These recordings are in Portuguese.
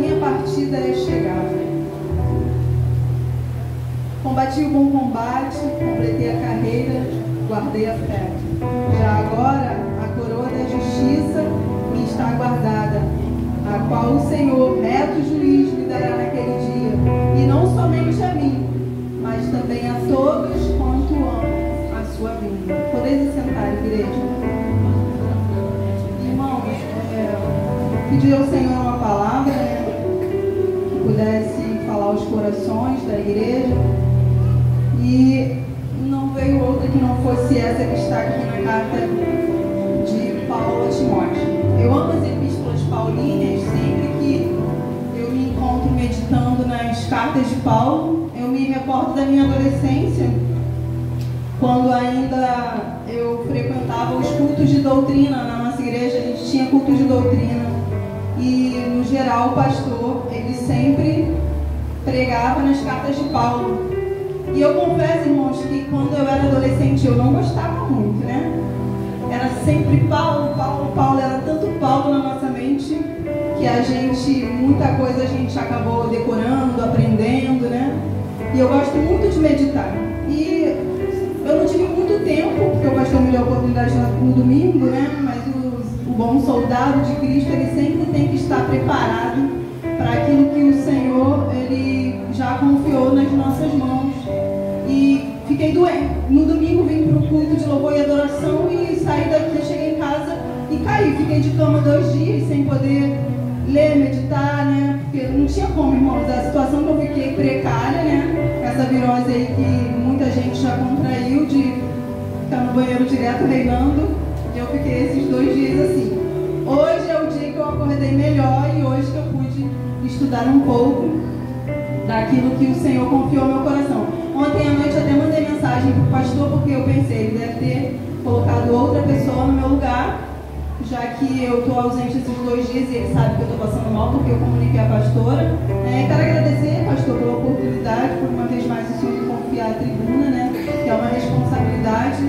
minha partida é chegada. Combati o bom combate, completei a carreira, guardei a fé. Já agora, a coroa da justiça me está guardada, a qual o Senhor, reto juiz, me dará naquele dia. E não somente a mim, mas também a todos quanto amam a sua vinda. Podeis sentar, igreja. Irmãos, pedi ao Senhor uma palavra, que pudesse falar aos corações da igreja. E não veio outra que não fosse essa que está aqui na carta de Paulo a Timóteo. Eu amo as epístolas paulinas. Sempre que eu me encontro meditando nas cartas de Paulo, eu me recordo da minha adolescência, quando ainda eu frequentava os cultos de doutrina. Na nossa igreja a gente tinha cultos de doutrina e, no geral, o pastor, ele sempre pregava nas cartas de Paulo. E eu confesso, irmãos, que quando eu era adolescente eu não gostava muito, né? Era sempre Paulo, Paulo, Paulo. Era tanto Paulo na nossa mente que a gente, muita coisa a gente acabou decorando, aprendendo, né? E eu gosto muito de meditar. E eu não tive muito tempo, porque o pastor me deu a oportunidade no domingo, né? Mas o bom soldado de Cristo, ele sempre tem que estar preparado para aquilo que o Senhor, ele já confiou nas nossas mãos. E fiquei doente. No domingo vim para o culto de louvor e adoração e saí daqui, cheguei em casa e caí. Fiquei de cama 2 dias sem poder ler, meditar, né? Porque não tinha como, irmãos. A situação que eu fiquei precária, né? Essa virose aí que muita gente já contraiu, de ficar no banheiro direto reinando. E eu fiquei esses 2 dias assim. Hoje é o dia que eu acordei melhor e hoje que eu pude estudar um pouco daquilo que o Senhor confiou no meu coração. Ontem à noite até mandei mensagem para o pastor, porque eu pensei, ele deve ter colocado outra pessoa no meu lugar, já que eu estou ausente esses 2 dias e ele sabe que eu estou passando mal, porque eu comuniquei à pastora. Quero agradecer, pastor, pela oportunidade, por uma vez mais o senhor me confiar a tribuna, né? Que é uma responsabilidade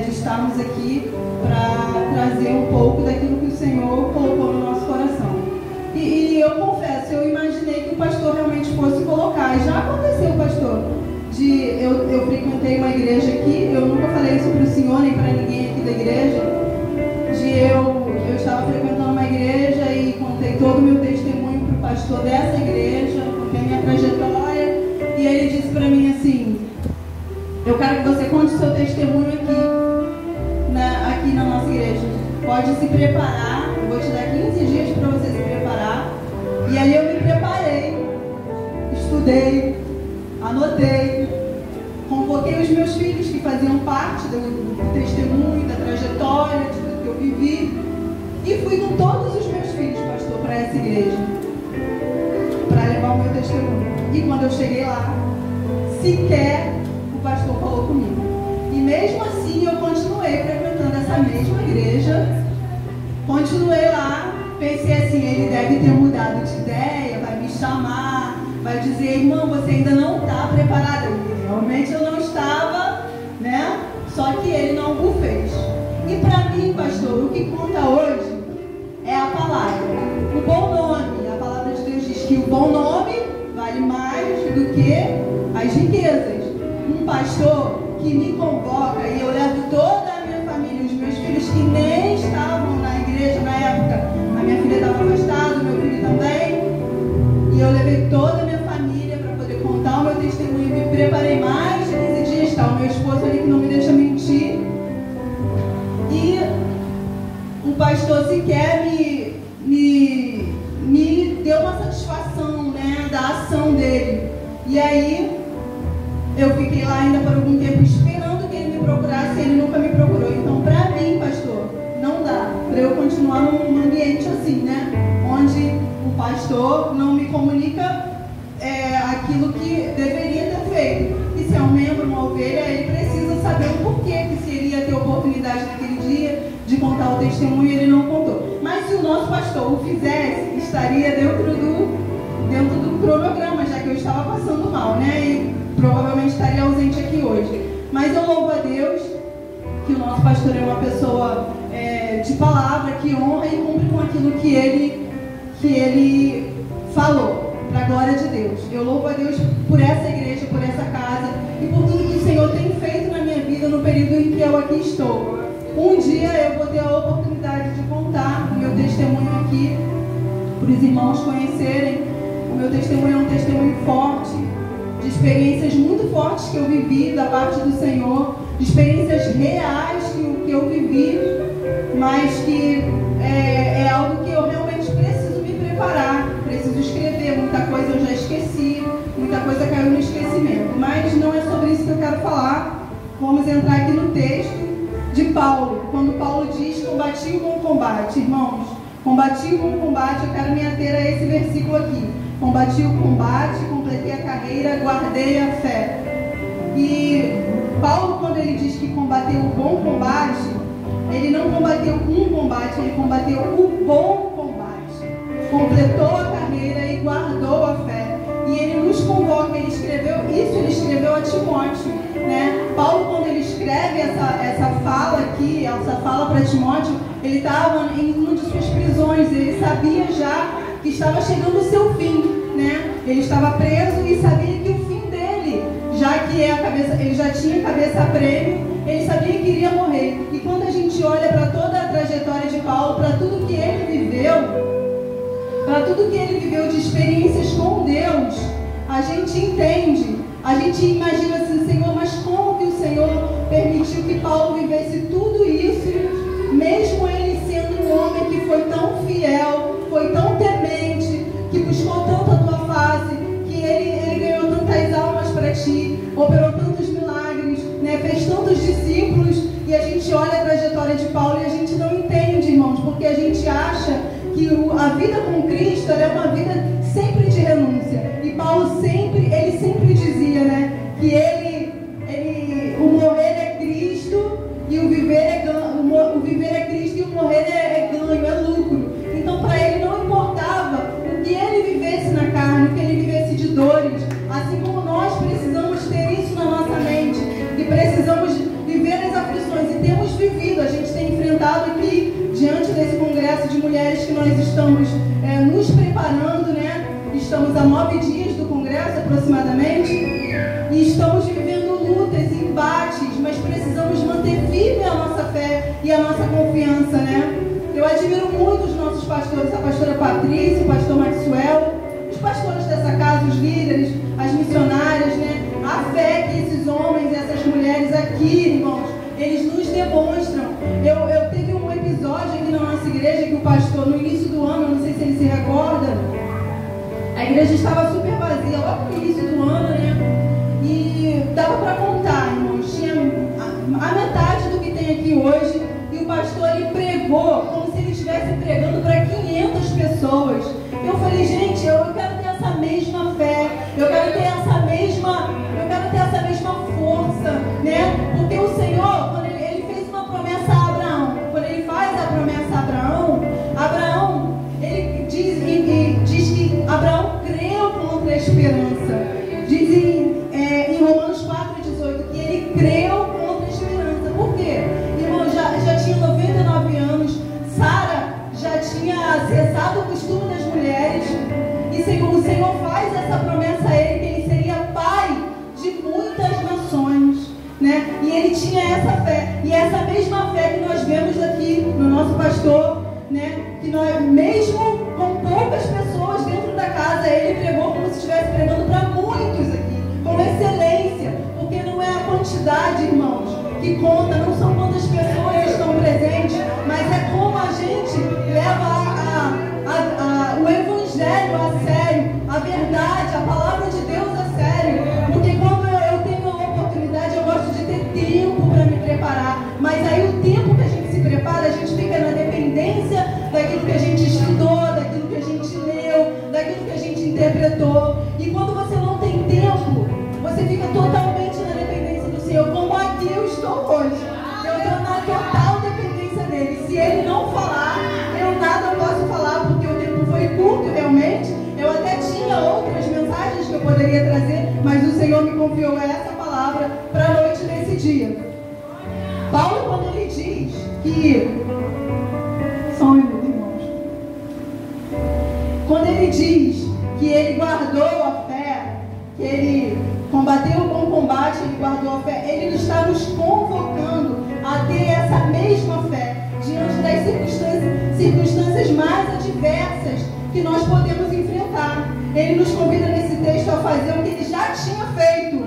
de estarmos aqui para trazer um pouco daquilo que o Senhor colocou no nosso coração. E eu confesso, eu imaginei que o pastor realmente fosse colocar. Já aconteceu, pastor, eu frequentei uma igreja aqui, eu nunca falei isso para o senhor nem para ninguém aqui da igreja, eu estava frequentando uma igreja e contei todo o meu testemunho para o pastor dessa igreja, contei a minha trajetória, e ele disse para mim assim: eu quero que você conte o seu testemunho aqui na nossa igreja. Pode se preparar, eu vou te dar 15 dias para você se preparar. E aí eu me preparei, estudei, anotei, convoquei os meus filhos que faziam parte do testemunho, da trajetória, de tudo que eu vivi, e fui com todos os meus filhos, pastor, para essa igreja, para levar o meu testemunho. E quando eu cheguei lá, sequer o pastor falou comigo. E mesmo assim eu continuei frequentando essa mesma igreja, continuei lá, pensei assim, ele deve ter mudado de ideia, vai me chamar, vai dizer: irmão, você ainda não está preparada. E realmente eu não estava, né? Só que ele não o fez. E para mim, pastor, o que conta hoje é a palavra, o bom nome. A palavra de Deus diz que o bom nome vale mais do que as riquezas. Um pastor que me convoca e eu levo toda a minha família, os meus filhos que nem estavam na igreja na época, a minha filha estava afastada, meu filho também, e eu levei toda a minha família para poder contar o meu testemunho. Me preparei mais de 15 dias, tá? O meu esposo ali que não me deixa mentir, e o pastor sequer me deu uma satisfação, né, da ação dele. E aí eu fiquei lá ainda por algum tempo esperando que ele me procurasse, e ele nunca me procurou. Então, para mim, pastor, não dá para eu continuar num ambiente assim, né? Onde o pastor não me comunica aquilo que deveria ter feito. E se é um membro, uma ovelha, ele precisa saber o porquê que se ele ia ter oportunidade naquele dia de contar o testemunho e ele não contou. Mas se o nosso pastor o fizesse, estaria dentro do cronograma, já que eu estava passando mal, né? E provavelmente estaria ausente aqui hoje. Mas eu louvo a Deus que o nosso pastor é uma pessoa de palavra, que honra e cumpre com aquilo que ele falou, para a glória de Deus. Eu louvo a Deus por essa igreja, por essa casa e por tudo que o Senhor tem feito na minha vida no período em que eu aqui estou. Um dia eu vou ter a oportunidade de contar o meu testemunho aqui, para os irmãos conhecerem. O meu testemunho é um testemunho forte, de experiências muito fortes que eu vivi da parte do Senhor, de experiências reais que eu vivi, mas que é algo que eu realmente preciso me preparar, preciso escrever. Muita coisa eu já esqueci, muita coisa caiu no esquecimento, mas não é sobre isso que eu quero falar. Vamos entrar aqui no texto de Paulo, quando Paulo diz: combati o bom combate. Irmãos, combati o bom combate, eu quero me ater a esse versículo aqui. Combati o combate, completei a carreira, guardei a fé. E Paulo, quando ele diz que combateu o bom combate, ele não combateu um combate, ele combateu o bom combate. Completou a carreira e guardou a fé. E ele nos convoca, ele escreveu a Timóteo, né? Paulo, quando ele escreve essa fala aqui, essa fala para Timóteo, ele estava em uma de suas prisões, ele sabia já que estava chegando o seu fim, né? Ele estava preso e sabia que o fim dele, já que ele já tinha cabeça a prêmio, ele sabia que iria morrer. E quando a gente olha para toda a trajetória de Paulo, para tudo que ele viveu de experiências com Deus, a gente entende, a gente imagina assim: Senhor, mas como que o Senhor permitiu que Paulo vivesse tudo isso, mesmo ele sendo um homem que foi tão fiel, foi tão temente, que buscou tanto a tua face, que ele ganhou tantas almas para ti, operou tantos milagres, né? Fez tantos discípulos. E a gente olha a trajetória de Paulo e a gente não entende, irmãos, porque a gente acha que a vida com Cristo é uma vida sempre de renúncia. E Paulo ele sempre dizia, né, que o morrer é Cristo e o viver é ganho. O viver é Cristo e o morrer é ganho, é lucro. Então, para ele não importava o que ele vivesse na carne, o que ele vivesse de dores, assim como nós precisamos ter isso na nossa mente e precisamos viver as aflições, e temos vivido. A gente tem enfrentado aqui, diante desse congresso de mulheres que nós estamos nos preparando, né? Estamos a 9 dias do congresso aproximadamente, e estamos vivendo lutas, embates, mas precisamos manter firme a nossa fé e a nossa confiança, né? Eu admiro muito os nossos pastores, a pastora Patrícia, o pastor Maxwell, os pastores dessa casa, os líderes, as missionárias, né? A fé que esses homens e essas mulheres aqui, irmãos, eles nos demonstram. Eu teve um episódio aqui na nossa igreja que o pastor, no início do ano, não sei se ele se recorda, a igreja estava super vazia, logo no início do ano, né? E dava para contar, irmãos, tinha a metade do que tem aqui hoje, e o pastor, ele pregou como se ele estivesse pregando para 500 pessoas. Eu falei: gente, eu quero ter essa mesma fé, eu quero ter essa mesma força, né? Porque o Senhor, quando ele fez uma promessa a Abraão, quando ele faz a promessa a Abraão, ele diz que Abraão creu contra a esperança. Diz em Romanos 4,18 que ele creu contra a esperança. Por quê? Irmão, já tinha 99 anos, Sara já tinha cessado o costume das mulheres, e o Senhor faz essa promessa a ele, que ele seria pai de muitas nações, né? E ele tinha essa fé, e essa mesma fé que nós vemos aqui no nosso pastor, né? Que nós, mesmo com poucas pessoas dentro da casa, ele pregou como se estivesse pregando para muitos aqui, com excelência, porque não é a quantidade, irmãos, que conta, não são quantas pessoas estão presentes, mas é como a gente leva o evangelho a sério, a verdade, a palavra de Deus a sério. Porque quando eu tenho a oportunidade, eu gosto de ter tempo para me preparar, mas aí o tempo que a gente se prepara, a gente fica na dependência daquilo que a gente estudou, daquilo que a gente leu, daquilo que a gente interpretou. E quando você não tem tempo, você fica totalmente na dependência do Senhor, como aqui eu estou hoje. Eu estou na total dependência dele. Se ele não falar, eu nada posso falar, porque o tempo foi curto realmente. Eu até tinha outras mensagens que eu poderia trazer, mas o Senhor me confiou essa palavra para a noite desse dia. Paulo, quando ele diz que... Só um minuto, irmãos. Quando ele diz que ele guardou a fé, que ele combateu o bom combate, ele guardou a fé. Ele está nos convocando a ter essa mesma fé diante das circunstâncias mais adversas que nós podemos enfrentar. Ele nos convida nesse texto a fazer o que ele já tinha feito,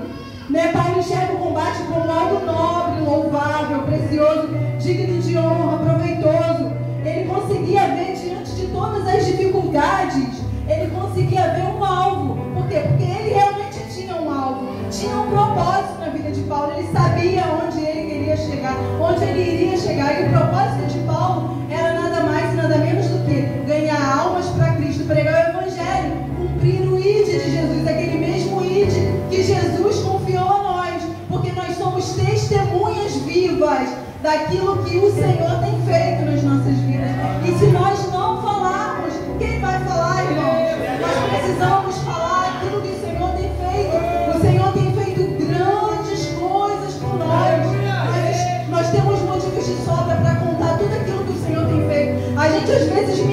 né? Paulo enxerga o combate como algo nobre, louvável, precioso, digno de honra, proveitoso. Ele conseguia ver diante de todas as dificuldades, ele conseguia ver um alvo. Por quê? Porque ele realmente tinha um alvo, tinha um propósito na vida de Paulo. Ele sabia onde ele queria chegar, onde ele iria chegar. E o propósito de Paulo era nada mais e nada menos do que ganhar almas para Cristo, pregar o Evangelho, cumprir o ID de Jesus, aquele mesmo ID que Jesus confiou a nós, porque nós somos testemunhas vivas daquilo que o Senhor tem feito nas nossas vidas. E se nós não falarmos, quem vai falar, irmãos? Nós precisamos falar aquilo que o Senhor tem feito. O Senhor tem feito grandes coisas por nós. Nós temos motivos de sobra para contar tudo aquilo que o Senhor tem feito. A gente às vezes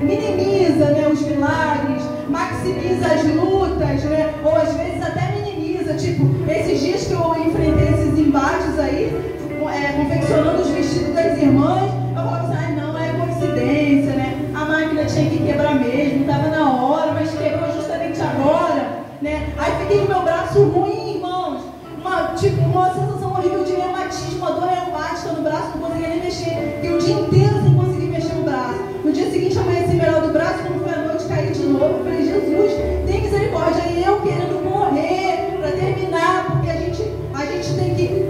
minimiza, né, os milagres, maximiza as lutas, né, ou às vezes até minimiza. Tipo, esses dias que eu enfrentei esses embates aí, confeccionando os vestidos das irmãs, eu falava assim, não, é coincidência, né? A máquina tinha que quebrar mesmo, estava na hora, mas quebrou justamente agora, né? Aí fiquei com o meu braço ruim, irmãos, uma sensação horrível de reumatismo, uma dor reumática no braço, não conseguia nem mexer, fiquei o dia inteiro sem conseguir mexer no braço. No dia seguinte amanheci melhor do braço, quando foi à noite, caí de novo. Eu falei, Jesus, tem misericórdia. E eu querendo morrer para terminar, porque a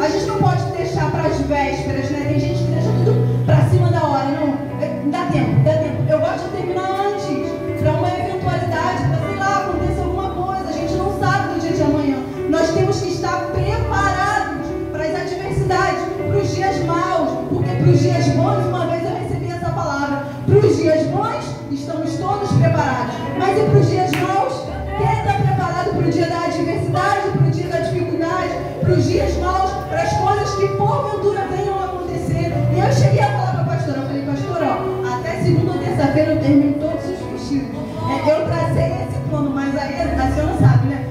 gente não pode deixar para as vésperas, né? Tem gente que deixa tudo para cima da hora. Não, dá tempo. Eu gosto de terminar antes, para uma eventualidade, para, sei lá, acontecer alguma coisa. A gente não sabe do dia de amanhã. Nós temos que estar preparados para as adversidades, para os dias maus, porque para os dias bons, uma vez eu recebi essa palavra, para os dias bons, estamos todos preparados. Mas e para os dias maus? Quem está preparado para o dia da adversidade, para o dia da dificuldade, para os dias maus, para as coisas que porventura venham a acontecer? E eu cheguei a falar para a pastora, eu falei, pastora, até segunda ou terça-feira eu termino todos os vestidos. Eu tracei esse plano, mas aí a senhora sabe, né?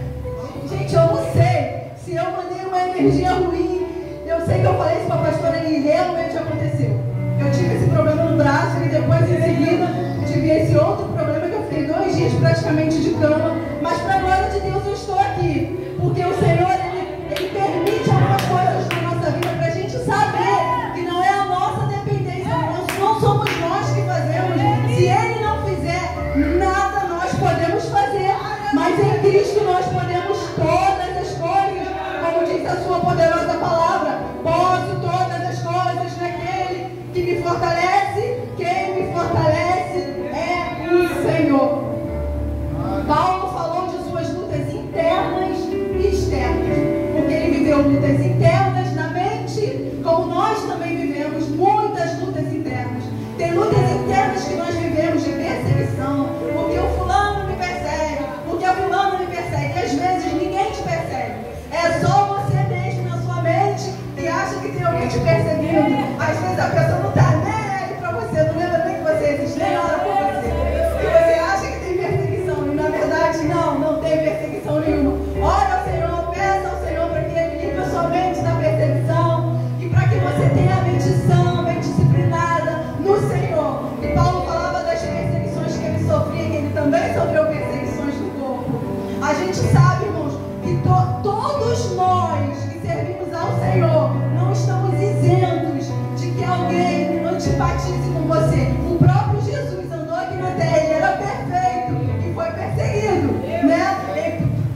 Gente, eu não sei se eu mandei uma energia ruim. Eu sei que eu falei isso para a pastora e realmente aconteceu. Eu tive esse problema no braço e depois em seguida tive esse outro problema que eu fiquei 2 dias praticamente de cama. Mas para a glória de Deus eu estou aqui, porque o Senhor ele permite algumas coisas na nossa vida para a gente saber que não é a nossa dependência, não somos nós que fazemos. Se Ele não fizer, nada nós podemos fazer, mas em Cristo nós podemos todas as coisas, como diz a sua poderosa palavra. Posso todas as coisas naquele que me fortalece. Quem me fortalece é o Senhor. Paulo falou de suas lutas internas e externas, porque ele viveu lutas internas na mente, como nós também vivemos muitas lutas internas. Tem lutas internas que nós vivemos de perseguição, porque o fulano me persegue, porque o fulano me persegue, e às vezes ninguém te persegue, é só você mesmo na sua mente que acha que tem alguém te perseguindo. Às vezes a pessoa não está nem aí para você, não lembra nem que você existe, nem ora por você, e você acha que tem perseguição, e na verdade não tem perseguição nenhuma. Ora ao Senhor, peça ao Senhor para que Ele limpe a sua mente da perseguição, e para que você tenha a mente sã, a mente disciplinada no Senhor. E Paulo falava das perseguições que ele sofria, que ele também sofreu perseguições no corpo. A gente sabe, irmãos, que todos nós que servimos ao Senhor não estamos isentos de que alguém antipatize com você. O próprio Jesus andou aqui na terra, ele era perfeito e foi perseguido, né?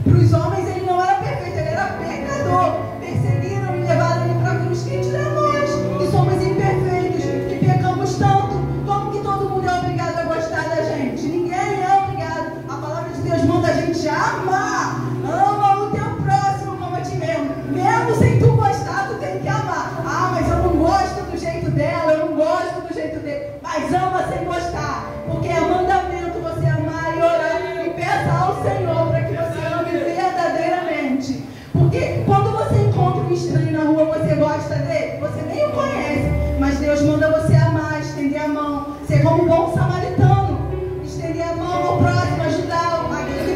Para os homens ele não era perfeito, ele era pecador. Perseguiram e levaram ele para a cruz. Quem dirá nós, que somos imperfeitos, que pecamos tanto? Como que todo mundo é obrigado a gostar da gente? Ninguém é obrigado. A palavra de Deus manda a gente amar. Ama o teu próximo como a ti mesmo. Mesmo sem tu gostar, tu tem que amar. Ah, mas eu não gosto do jeito dela, eu não gosto do jeito dele. Mas ama sem gostar, porque é mandamento você amar e orar e peça ao Senhor para que você ame verdadeiramente. Porque quando você encontra um estranho na rua, você gosta dele, você nem o conhece, mas Deus manda você amar, estender a mão, ser como um bom samaritano, estender a mão ao próximo, ajudar aquele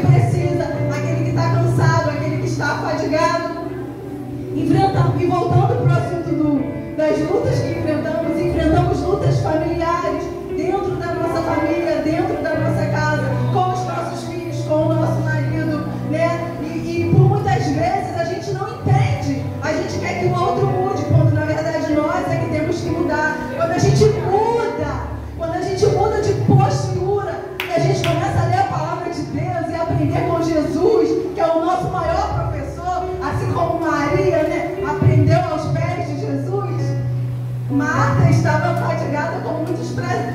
as lutas que enfrentamos lutas familiares, dentro da nossa família, dentro da nossa casa, com os nossos filhos, com o nosso marido, né? E por muitas vezes a gente não entende, a gente quer que o outro mude, quando na verdade nós é que temos que mudar. Quando a gente muda de postura, e a gente começa a ler a palavra de Deus e aprender com Jesus, que é o nosso maior professor, assim como Maria, né, aprendeu aos pés de Jesus. Marta estava fatigada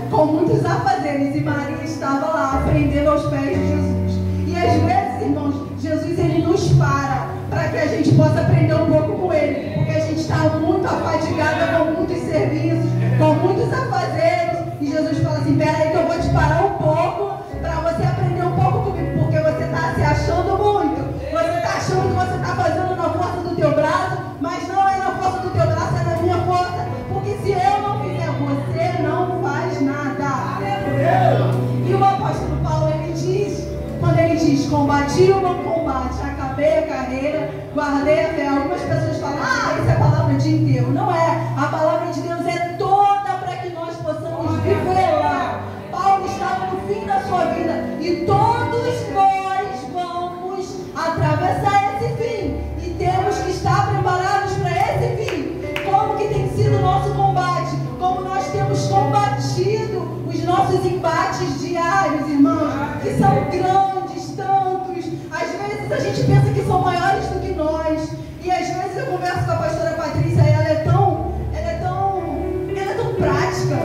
com muitos afazeres, e Maria estava lá aprendendo aos pés de Jesus. E às vezes, irmãos, Jesus ele nos para que a gente possa aprender um pouco com ele, porque a gente está muito afadigada com muitos serviços, com muitos afazeres, e Jesus fala assim: pera aí que eu vou te parar um pouco para você aprender um pouco comigo, porque você está se achando muito, você está achando que você está fazendo na força do teu braço, mas não é na força do teu braço, é na minha força, porque se eu não fizer, você não faz nada. E o apóstolo Paulo, quando ele diz, combati o bom combate, acabei a carreira, guardei a fé. Algumas pessoas falam, isso é a palavra de Deus. Não é. A palavra de Deus é toda para que nós possamos viver lá. Paulo estava no fim da sua vida e todos nós vamos atravessar esse fim. E temos que estar preparados para esse fim. Como que tem sido o nosso combate? Como nós temos combatido os nossos embates diários, irmãos, que são grandes, tantos. Às vezes a gente pensa que são maiores do que nós. E às vezes eu converso com a pastora Patrícia e ela é tão prática,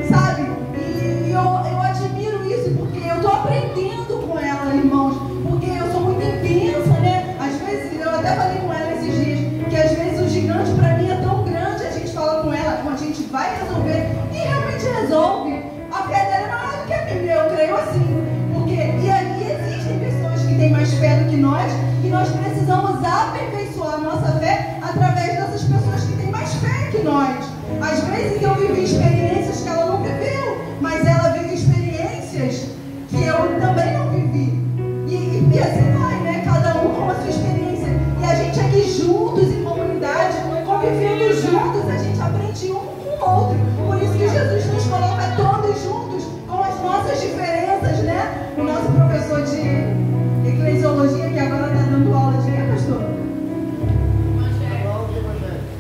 sabe? E eu admiro isso, porque eu estou aprendendo com ela, irmãos, porque eu sou muito intensa, né? Às vezes, eu até falei com ela esses dias, que às vezes o gigante para mim é tão grande, a gente fala com ela, como a gente vai resolver, e realmente resolve. A fé dela é maior do que a minha, eu creio assim. Porque, e aí existem pessoas que têm mais fé do que nós, e nós precisamos aperfeiçoar a nossa fé através dessas pessoas que têm mais fé que nós. Às vezes eu vivi experiências que ela não viveu, mas ela vive experiências que eu também não vivi. E assim vai, né? Cada um com a sua experiência. E a gente aqui juntos, em comunidade, convivendo juntos, a gente aprende um com o outro. Por isso que Jesus nos coloca todos juntos, com as nossas diferenças, né? O nosso professor de eclesiologia, que agora está dando aula de quê, pastor?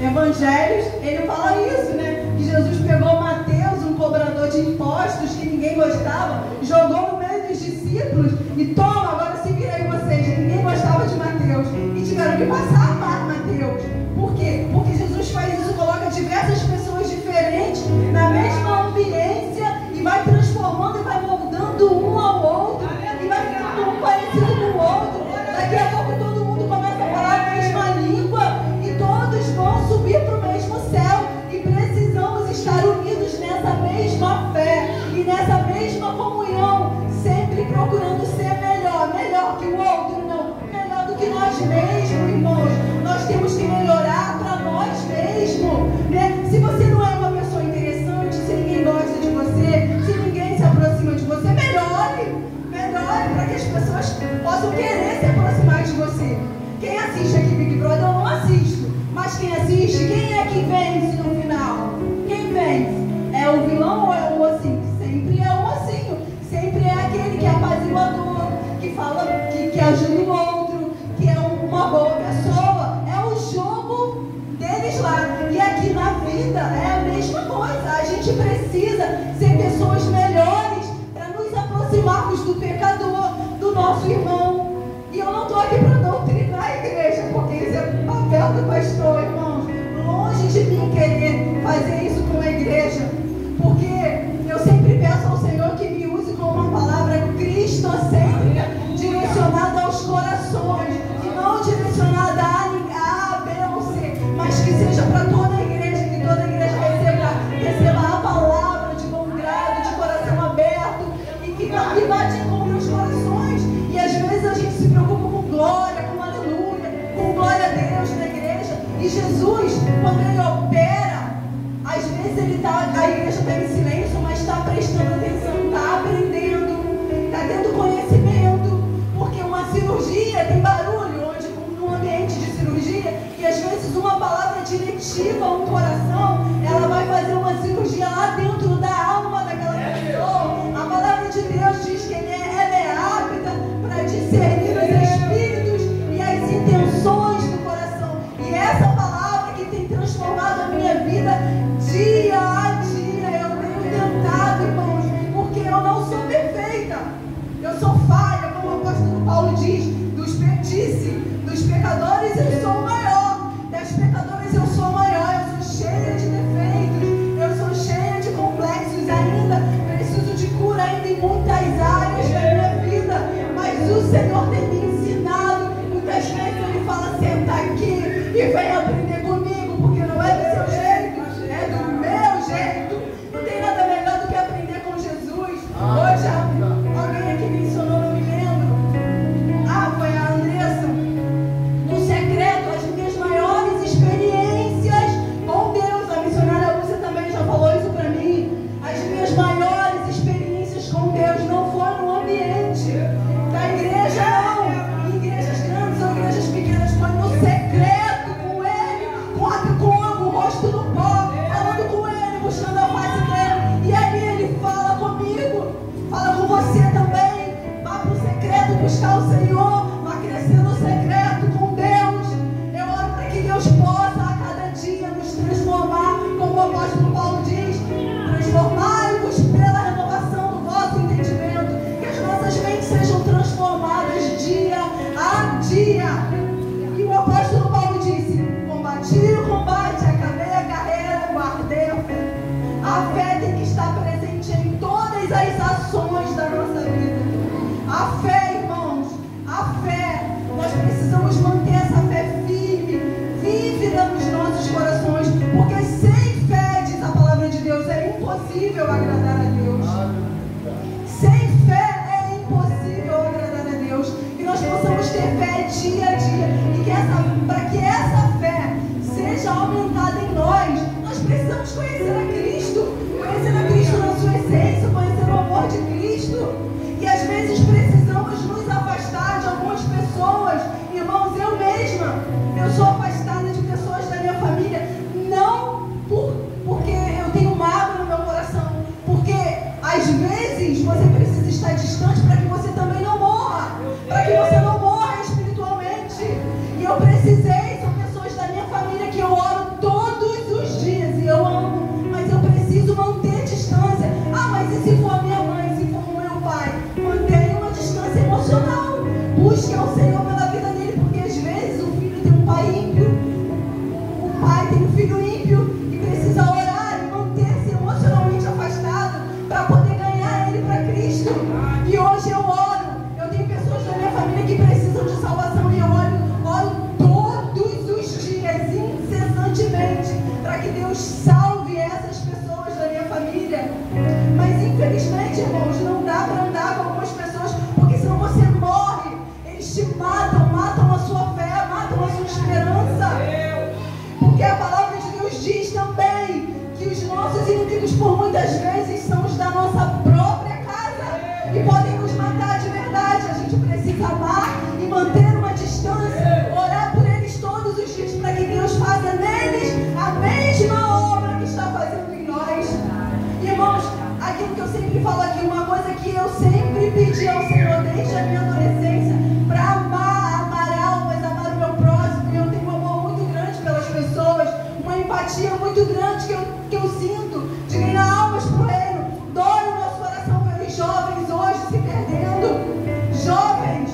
Evangelhos, ele fala isso, né? Que Jesus pegou Mateus, um cobrador de impostos que ninguém gostava, jogou no meio dos discípulos e toma, agora se vira aí vocês. Ninguém gostava de Mateus e tiveram que passar a amar Mateus. Por quê? Porque Jesus faz isso, coloca diversas pessoas diferentes na mesma ambiência e vai transformando e vai moldando um ao outro e vai ficando um parecido com o outro. Daqui a pouco todo mundo começa a falar a mesma língua e todos vão subir para o mesmo céu, e precisamos estar unidos nessa mesma fé e nessa mesma comunhão, sempre procurando ser melhor que o outro, não, melhor do que nós mesmos, irmãos. Nós temos que melhorar para nós mesmos, né? Se você não é uma pessoa interessante, se ninguém gosta de você, se ninguém se aproxima de você, melhore para que as pessoas possam querer se aproximar de você. Quem assiste aqui Big Brother, eu não assisto. Mas quem assiste, quem é que vence no final? Quem vence? É o vilão ou é o mocinho? Sempre é o mocinho. Sempre é aquele que é apaziguador, que fala, que ajuda o outro, que é uma boa pessoa. É o jogo deles lá. E aqui na vida é a mesma coisa. A gente precisa ser pessoas melhores para nos aproximarmos do pecador, do nosso irmão. E eu não estou aqui para doutrinar a igreja, porque isso é o papel do pastor, irmãos. Longe de mim querer fazer isso com a igreja, porque eu sempre peço ao Senhor que me use como uma palavra cristocêntrica, direcionada aos corações, e não direcionada a B ou C, mas que seja para toda a igreja, que toda a igreja receba a palavra de bom grado, de coração aberto, e que vá de encontro aos corações. E às vezes a gente se preocupa com glória, com aleluia, com glória a Deus na igreja. E Jesus, quando ele opera, às vezes a igreja está em silêncio, mas está prestando atenção, está aprendendo, está tendo conhecimento. Porque uma cirurgia tem barulho, onde num ambiente de cirurgia, e às vezes uma palavra diretiva a um coração, dentro da alma daquela pessoa. A palavra de Deus diz que ela é apta para discernir os espíritos e as intenções do coração. E essa palavra que tem transformado a minha vida dia a dia, eu tenho tentado, irmãos, porque eu não sou perfeita, eu sou falha, como o apóstolo Paulo diz, dos pecadores eu sou o maior, das pecadoras eu sou a maior, eu sou cheia de defeitos, eu sou cheia de complexos ainda, preciso de cura ainda em muitas áreas da minha vida, mas o Senhor tem me ensinado. Muitas vezes Ele fala: senta aqui e vem aprender comigo, porque não é do seu jeito, é do meu jeito. Não tem nada melhor do que aprender com Jesus. Hoje alguém aqui mencionou, não me lembro, foi a Andressa, no secreto, as minhas maiores experiências com Deus. A missionária Lúcia também já falou isso para mim. As minhas maiores experiências com Deus não foram no ambiente da igreja, não, em igrejas grandes ou igrejas pequenas, foi no secreto com Ele, com o rosto no pó, falando com Ele, buscando a face dele. E ali Ele fala comigo, fala com você também. Vá para o secreto buscar o Senhor, vá crescer no secreto com Deus. Eu oro para que Deus possa a cada dia nos transformar, como o apóstolo Paulo diz: transformai-vos pela renovação do vosso entendimento, que as nossas mentes sejam transformadas dia a dia. E o apóstolo Paulo disse: combati o combate, acabei a carreira, guardei a fé. A fé tem que estar presente em todas as ações da nossa vida. A fé, irmãos, a fé, nós precisamos manter essa fé firme, vívida nos nossos corações, porque sem fé, diz a palavra de Deus, é impossível agradar a Deus. Sem fé é impossível agradar a Deus. Que nós possamos ter fé dia a dia, e para que essa fé seja aumentada em nós precisamos conhecer a Cristo na sua essência, conhecer o amor de Cristo. E às vezes precisamos nos afastar de algumas pessoas. Irmãos, eu mesma, eu sou afastada de pessoas da minha família, não porque eu tenho mágoa no meu coração, porque às vezes você precisa estar distante para que você também não morra, para que você não morra espiritualmente. E eu precisei, são pessoas da minha família que eu oro todos os dias e eu amo, mas eu preciso manter distância. Ah, mas e se for a minha mãe, se for o meu pai? Mantenha uma distância emocional, busque ao Senhor pela vida dele, porque às vezes o filho tem um pai ímpio, o pai tem um filho ímpio e precisa orar e manter-se emocionalmente afastado para poder ganhar ele para Cristo. E hoje eu oro, eu tenho pessoas da minha família que precisam de salvação e eu oro todos os dias, incessantemente, para que Deus salve essas pessoas da minha família. Mas infelizmente, irmãos, não dá para andar com algumas pessoas, porque senão você morre. Eles te matam a sua fé, matam a sua esperança. Porque a palavra de Deus diz também que os nossos inimigos, por muitas vezes, são os da nossa própria casa e podem nos matar de verdade. A gente precisa amar e manter uma distância, orar por eles todos os dias, para que Deus faça neles a mesma obra que está fazendo em nós. Irmãos, aquilo que eu sempre falo aqui, uma coisa que eu sempre pedi ao Senhor desde a minha adolescência, para amar almas, amar o meu próximo. E eu tenho um amor muito grande pelas pessoas, uma empatia muito grande que eu sinto de ganhar almas por Ele. Dói o nosso coração pelos jovens hoje se perdendo, jovens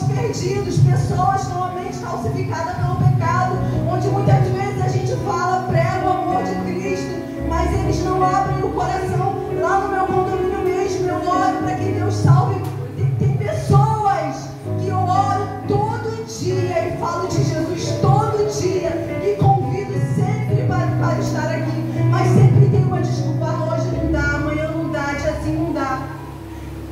perdidos, pessoas com a mente calcificada pelo pecado, onde muitas vezes a gente fala, prega o amor de Cristo, mas eles não abrem o coração. Lá no meu condomínio mesmo, eu oro para que Deus salve. Tem pessoas que eu oro todo dia e falo de Jesus todo dia e convido sempre para estar aqui, mas sempre tem uma desculpa: hoje não dá, amanhã não dá, dia assim não dá.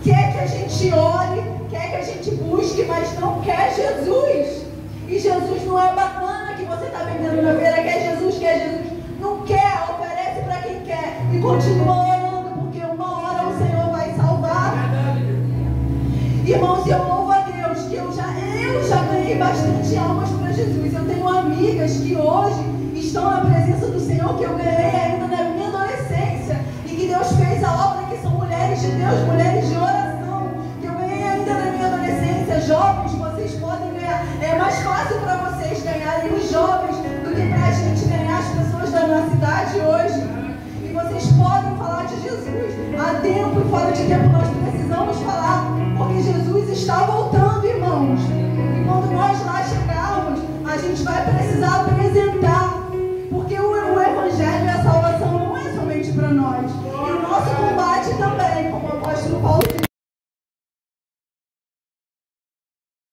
Quer que a gente ore, quer que a gente busque, mas não quer Jesus. E Jesus não é banana que você está vendendo na feira, quer Jesus, não quer, oferece para quem quer e continua orando, porque uma hora o Senhor vai salvar. Irmãos, eu louvo a Deus que eu já ganhei bastante almas para Jesus. Eu tenho amigas que hoje estão na presença do Senhor, que eu ganhei ainda na minha adolescência. Deus fez a obra, que são mulheres de Deus, mulheres de oração, que eu ganhei ainda na minha adolescência. Jovens, vocês podem ganhar. É mais fácil para vocês ganharem os jovens do que para a gente ganhar as pessoas da nossa idade hoje. E vocês podem falar de Jesus. Há tempo e fora de tempo nós precisamos falar, porque Jesus está voltando, irmãos. E quando nós lá chegarmos, a gente vai precisar apresentar